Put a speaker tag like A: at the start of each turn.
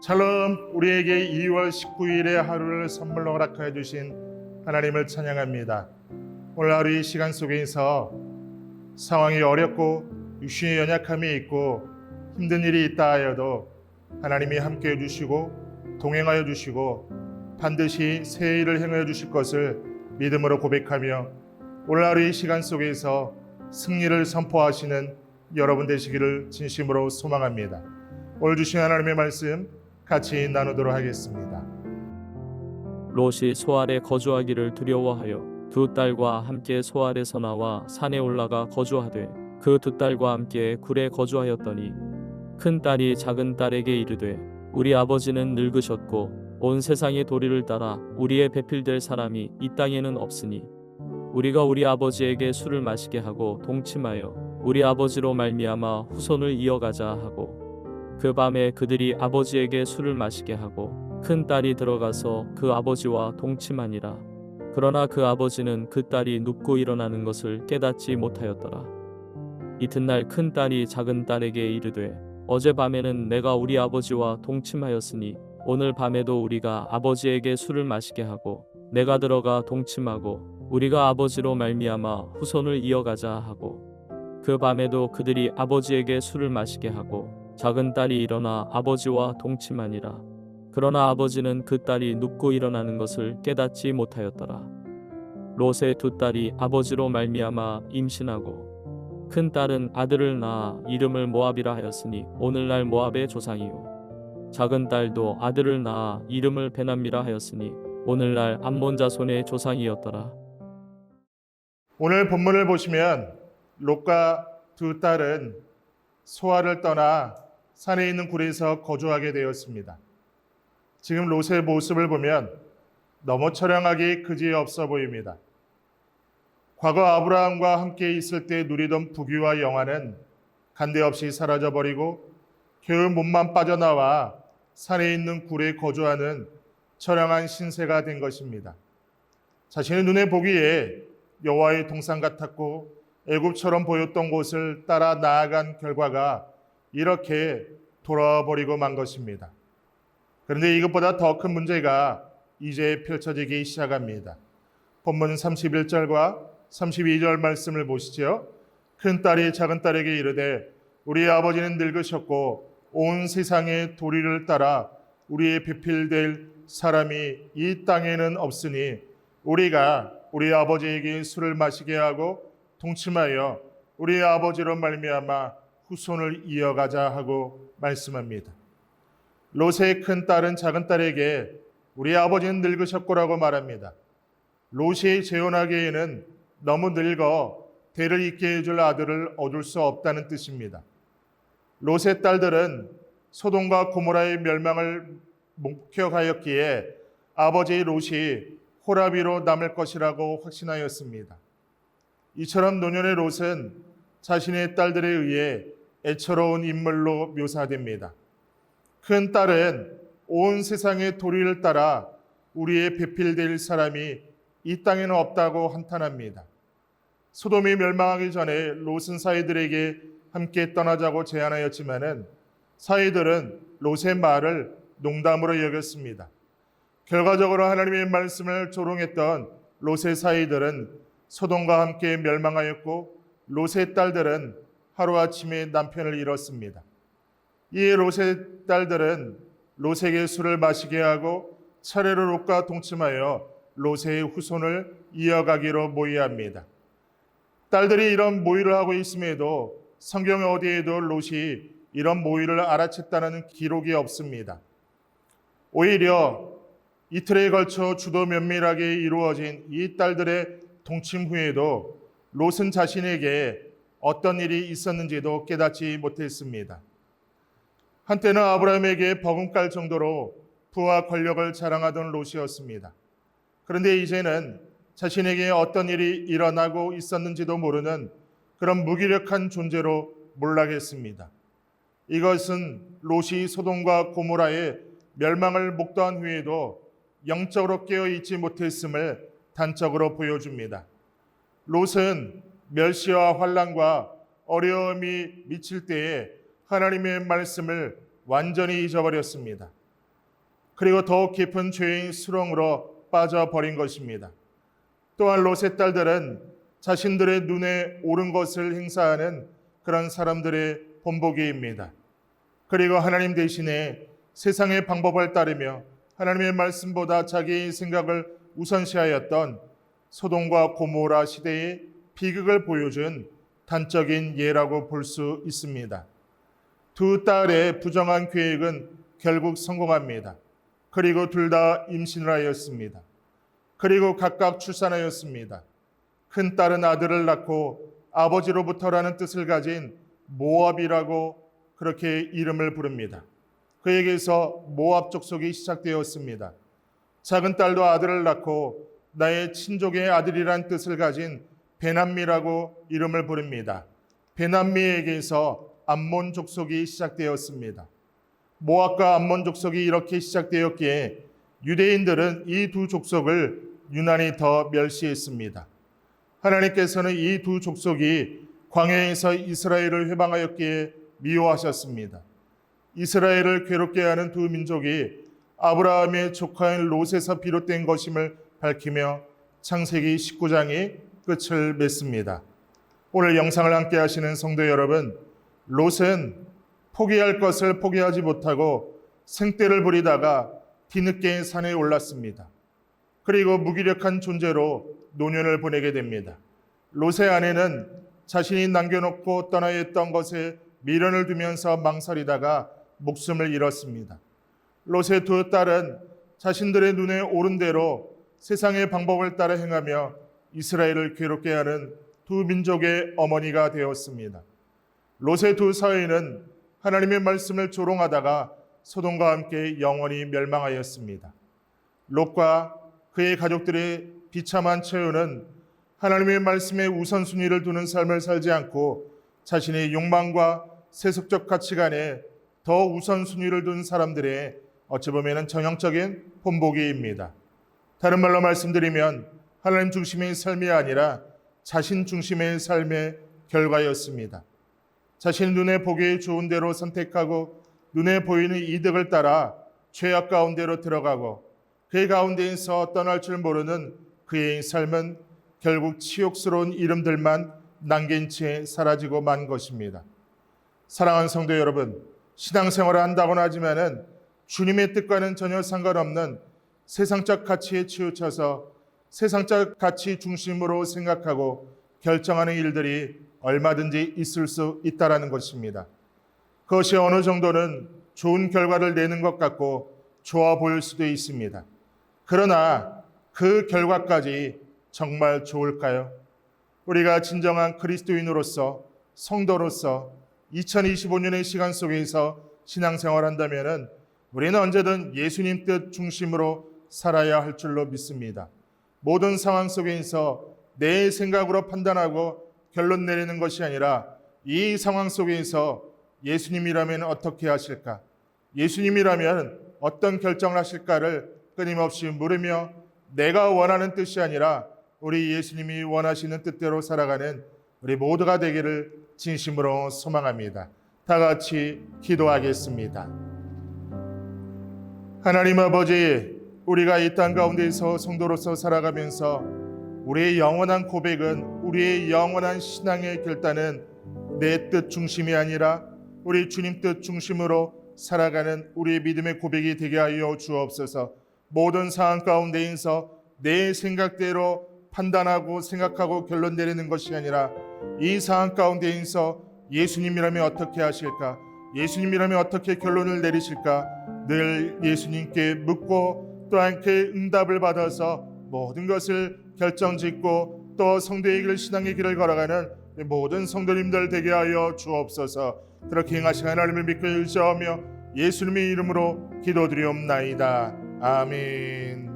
A: 샬롬, 우리에게 2월 19일의 하루를 선물로 허락하여 주신 하나님을 찬양합니다. 오늘 하루 이 시간 속에서 상황이 어렵고 육신의 연약함이 있고 힘든 일이 있다 하여도 하나님이 함께해 주시고 동행하여 주시고 반드시 새 일을 행하여 주실 것을 믿음으로 고백하며 오늘 하루 이 시간 속에서 승리를 선포하시는 여러분 되시기를 진심으로 소망합니다. 오늘 주신 하나님의 말씀 같이 나누도록 하겠습니다.
B: 롯이 소알에 거주하기를 두려워하여 두 딸과 함께 소알에서 나와 산에 올라가 거주하되 그 두 딸과 함께 굴에 거주하였더니 큰 딸이 작은 딸에게 이르되 우리 아버지는 늙으셨고 온 세상의 도리를 따라 우리의 배필될 사람이 이 땅에는 없으니 우리가 우리 아버지에게 술을 마시게 하고 동침하여 우리 아버지로 말미암아 후손을 이어가자 하고 그 밤에 그들이 아버지에게 술을 마시게 하고 큰 딸이 들어가서 그 아버지와 동침하니라. 그러나 그 아버지는 그 딸이 눕고 일어나는 것을 깨닫지 못하였더라. 이튿날 큰 딸이 작은 딸에게 이르되 어젯밤에는 내가 우리 아버지와 동침하였으니 오늘 밤에도 우리가 아버지에게 술을 마시게 하고 내가 들어가 동침하고 우리가 아버지로 말미암아 후손을 이어가자 하고 그 밤에도 그들이 아버지에게 술을 마시게 하고 작은 딸이 일어나 아버지와 동침하니라. 그러나 아버지는 그 딸이 눕고 일어나는 것을 깨닫지 못하였더라. 롯의 두 딸이 아버지로 말미암아 임신하고 큰 딸은 아들을 낳아 이름을 모압이라 하였으니 오늘날 모압의 조상이요 작은 딸도 아들을 낳아 이름을 베남미라 하였으니 오늘날 암몬 자손의 조상이었더라.
A: 오늘 본문을 보시면 롯과 두 딸은 소알을 떠나 산에 있는 굴에서 거주하게 되었습니다. 지금 롯의 모습을 보면 너무 처량하게 그지없어 보입니다. 과거 아브라함과 함께 있을 때 누리던 부귀와 영화는 간데없이 사라져버리고 겨우 몸만 빠져나와 산에 있는 굴에 거주하는 처량한 신세가 된 것입니다. 자신의 눈에 보기에 여호와의 동산 같았고 애굽처럼 보였던 곳을 따라 나아간 결과가 이렇게 돌아버리고 만 것입니다. 그런데 이것보다 더 큰 문제가 이제 펼쳐지기 시작합니다. 본문 31절과 32절 말씀을 보시죠. 큰 딸이 작은 딸에게 이르되 우리 아버지는 늙으셨고 온 세상의 도리를 따라 우리의 배필될 사람이 이 땅에는 없으니 우리가 우리 아버지에게 술을 마시게 하고 동침하여 우리 아버지로 말미암아 후손을 이어가자 하고 말씀합니다. 롯의 큰 딸은 작은 딸에게 우리 아버지는 늙으셨고라고 말합니다. 롯이 재혼하기에는 너무 늙어 대를 잇게 해줄 아들을 얻을 수 없다는 뜻입니다. 롯의 딸들은 소돔과 고모라의 멸망을 목격하였기에 아버지 롯이 호라비로 남을 것이라고 확신하였습니다. 이처럼 노년의 롯은 자신의 딸들에 의해 애처로운 인물로 묘사됩니다. 큰 딸은 온 세상의 도리를 따라 우리의 배필될 사람이 이 땅에는 없다고 한탄합니다. 소돔이 멸망하기 전에 롯은 사이들에게 함께 떠나자고 제안하였지만은 사이들은 롯의 말을 농담으로 여겼습니다. 결과적으로 하나님의 말씀을 조롱했던 롯의 사이들은 소돔과 함께 멸망하였고 롯의 딸들은 하루아침에 남편을 잃었습니다. 이에 롯의 딸들은 롯에게 술을 마시게 하고 차례로 롯과 동침하여 롯의 후손을 이어가기로 모의합니다. 딸들이 이런 모의를 하고 있음에도 성경 어디에도 롯이 이런 모의를 알아챘다는 기록이 없습니다. 오히려 이틀에 걸쳐 주도 면밀하게 이루어진 이 딸들의 동침 후에도 롯은 자신에게 어떤 일이 있었는지도 깨닫지 못했습니다. 한때는 아브라함에게 버금갈 정도로 부와 권력을 자랑하던 롯이었습니다. 그런데 이제는 자신에게 어떤 일이 일어나고 있었는지도 모르는 그런 무기력한 존재로 몰락했습니다. 이것은 롯이 소돔과 고모라의 멸망을 목도한 후에도 영적으로 깨어 있지 못했음을 단적으로 보여줍니다. 롯은 멸시와 환난과 어려움이 미칠 때에 하나님의 말씀을 완전히 잊어버렸습니다. 그리고 더욱 깊은 죄의 수렁으로 빠져버린 것입니다. 또한 롯의 딸들은 자신들의 눈에 옳은 것을 행사하는 그런 사람들의 본보기입니다. 그리고 하나님 대신에 세상의 방법을 따르며 하나님의 말씀보다 자기의 생각을 우선시하였던 소돔과 고모라 시대의 비극을 보여준 단적인 예라고 볼 수 있습니다. 두 딸의 부정한 계획은 결국 성공합니다. 그리고 둘 다 임신을 하였습니다. 그리고 각각 출산하였습니다. 큰 딸은 아들을 낳고 아버지로부터라는 뜻을 가진 모압이라고 그렇게 이름을 부릅니다. 그에게서 모압 족속이 시작되었습니다. 작은 딸도 아들을 낳고 나의 친족의 아들이란 뜻을 가진 베남미라고 이름을 부릅니다. 베남미에게서 암몬 족속이 시작되었습니다. 모압과 암몬 족속이 이렇게 시작되었기에 유대인들은 이 두 족속을 유난히 더 멸시했습니다. 하나님께서는 이 두 족속이 광야에서 이스라엘을 회방하였기에 미워하셨습니다. 이스라엘을 괴롭게 하는 두 민족이 아브라함의 조카인 롯에서 비롯된 것임을 밝히며 창세기 19장이 끝을 맺습니다. 오늘 영상을 함께 하시는 성도 여러분, 롯은 포기할 것을 포기하지 못하고 생떼를 부리다가 뒤늦게 산에 올랐습니다. 그리고 무기력한 존재로 노년을 보내게 됩니다. 롯의 아내는 자신이 남겨놓고 떠나야 했던 것에 미련을 두면서 망설이다가 목숨을 잃었습니다. 롯의 두 딸은 자신들의 눈에 옳은 대로 세상의 방법을 따라 행하며 이스라엘을 괴롭게 하는 두 민족의 어머니가 되었습니다. 롯의 두 사위는 하나님의 말씀을 조롱하다가 소돔과 함께 영원히 멸망하였습니다. 롯과 그의 가족들의 비참한 처우는 하나님의 말씀에 우선순위를 두는 삶을 살지 않고 자신의 욕망과 세속적 가치관에 더 우선순위를 둔 사람들의 어찌 보면 전형적인 본보기입니다. 다른 말로 말씀드리면 하나님 중심의 삶이 아니라 자신 중심의 삶의 결과였습니다. 자신 눈에 보기 좋은 대로 선택하고 눈에 보이는 이득을 따라 죄악 가운데로 들어가고 그 가운데에서 떠날 줄 모르는 그의 삶은 결국 치욕스러운 이름들만 남긴 채 사라지고 만 것입니다. 사랑하는 성도 여러분, 신앙생활을 한다고는 하지만은 주님의 뜻과는 전혀 상관없는 세상적 가치에 치우쳐서 세상적 가치 중심으로 생각하고 결정하는 일들이 얼마든지 있을 수 있다라는 것입니다. 그것이 어느 정도는 좋은 결과를 내는 것 같고 좋아 보일 수도 있습니다. 그러나 그 결과까지 정말 좋을까요? 우리가 진정한 그리스도인으로서 성도로서 2025년의 시간 속에서 신앙생활을 한다면 우리는 언제든 예수님 뜻 중심으로 살아야 할 줄로 믿습니다. 모든 상황 속에서 내 생각으로 판단하고 결론 내리는 것이 아니라 이 상황 속에서 예수님이라면 어떻게 하실까? 예수님이라면 어떤 결정을 하실까를 끊임없이 물으며 내가 원하는 뜻이 아니라 우리 예수님이 원하시는 뜻대로 살아가는 우리 모두가 되기를 진심으로 소망합니다. 다 같이 기도하겠습니다. 하나님 아버지, 우리가 이 땅 가운데서 성도로서 살아가면서 우리의 영원한 고백은, 우리의 영원한 신앙의 결단은 내 뜻 중심이 아니라 우리 주님 뜻 중심으로 살아가는 우리의 믿음의 고백이 되게 하여 주옵소서. 모든 상황 가운데에서 내 생각대로 판단하고 생각하고 결론 내리는 것이 아니라 이 상황 가운데에서 예수님이라면 어떻게 하실까? 예수님이라면 어떻게 결론을 내리실까? 늘 예수님께 묻고 또한 그 응답을 받아서 모든 것을 결정짓고 또 성도의 길, 신앙의 길을 걸어가는 모든 성도님들 되게 하여 주옵소서. 그렇게 행하신 하나님을 믿고 의지하며 예수님의 이름으로 기도드리옵나이다. 아멘.